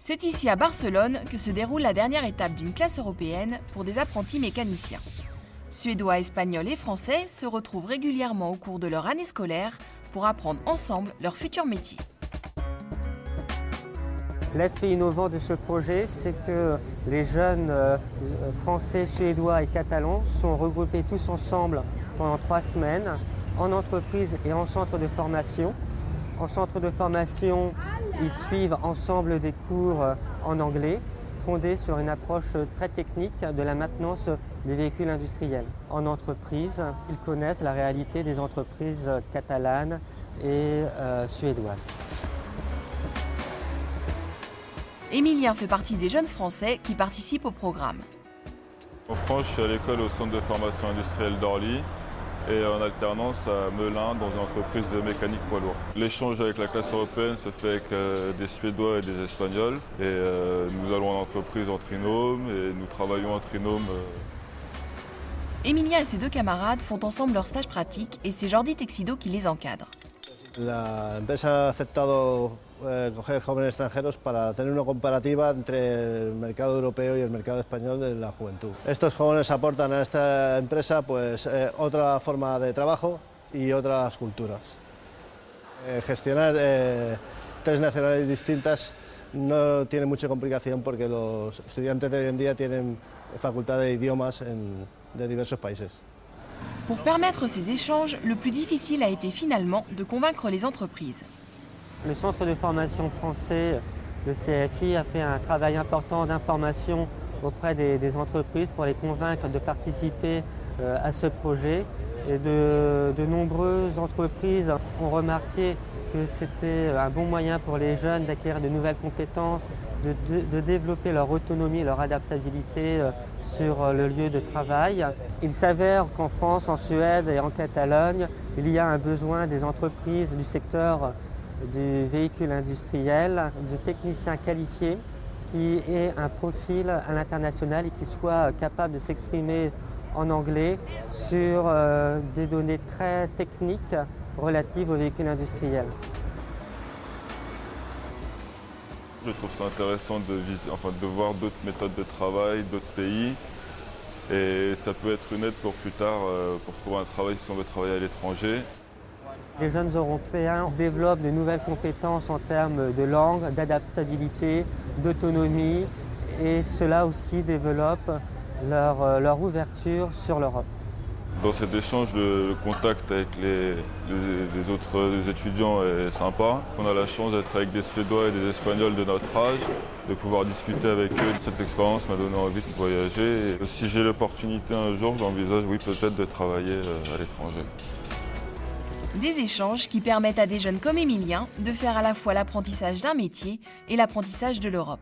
C'est ici à Barcelone que se déroule la dernière étape d'une classe européenne pour des apprentis mécaniciens. Suédois, Espagnols et Français se retrouvent régulièrement au cours de leur année scolaire pour apprendre ensemble leur futur métier. L'aspect innovant de ce projet, c'est que les jeunes français, suédois et catalans sont regroupés tous ensemble pendant 3 semaines en entreprise et en centre de formation. En centre de formation, ils suivent ensemble des cours en anglais, fondés sur une approche très technique de la maintenance des véhicules industriels. En entreprise, ils connaissent la réalité des entreprises catalanes et suédoises. Émilien fait partie des jeunes Français qui participent au programme. En France, je suis à l'école au centre de formation industrielle d'Orly et en alternance à Melun dans une entreprise de mécanique poids lourd. L'échange avec la classe européenne se fait avec des Suédois et des Espagnols et nous allons en entreprise en trinôme et nous travaillons en trinôme. Émilien et ses 2 camarades font ensemble leur stage pratique et c'est Jordi Texido qui les encadre. La empresa ha aceptado coger jóvenes extranjeros para tener una comparativa entre el mercado europeo y el mercado español de la juventud. Estos jóvenes aportan a esta empresa pues, otra forma de trabajo y otras culturas. Gestionar 3 nacionalidades distintas no tiene mucha complicación porque los estudiantes de hoy en día tienen facultad de idiomas de diversos países. Pour permettre ces échanges, le plus difficile a été finalement de convaincre les entreprises. Le centre de formation français, le CFI, a fait un travail important d'information auprès des entreprises pour les convaincre de participer à ce projet. Et de nombreuses entreprises ont remarqué que c'était un bon moyen pour les jeunes d'acquérir de nouvelles compétences, de développer leur autonomie, leur adaptabilité sur le lieu de travail. Il s'avère qu'en France, en Suède et en Catalogne, il y a un besoin des entreprises du secteur du véhicule industriel, de techniciens qualifiés qui aient un profil à l'international et qui soient capables de s'exprimer en anglais sur des données très techniques relatives aux véhicules industriels. Je trouve ça intéressant de voir d'autres méthodes de travail, d'autres pays. Et ça peut être une aide pour plus tard, pour trouver un travail si on veut travailler à l'étranger. Les jeunes Européens développent de nouvelles compétences en termes de langue, d'adaptabilité, d'autonomie et cela aussi développe leur ouverture sur l'Europe. Dans cet échange, le contact avec les autres étudiants est sympa. On a la chance d'être avec des Suédois et des Espagnols de notre âge, de pouvoir discuter avec eux. Cette expérience m'a donné envie de voyager. Et si j'ai l'opportunité un jour, j'envisage oui peut-être de travailler à l'étranger. Des échanges qui permettent à des jeunes comme Émilien de faire à la fois l'apprentissage d'un métier et l'apprentissage de l'Europe.